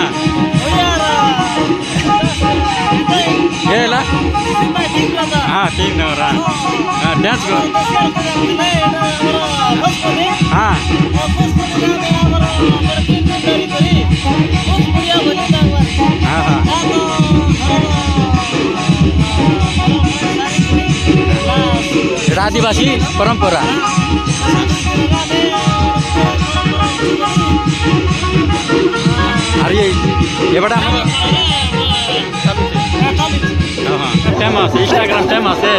हाँ ये ला हाँ ठीक ना रहा हाँ डांस को हाँ हाँ हाँ এটা আদিবাসী পরম্পরা আর এবারে টাইম আছে ইনস্টাগ্রাম টাইম আছে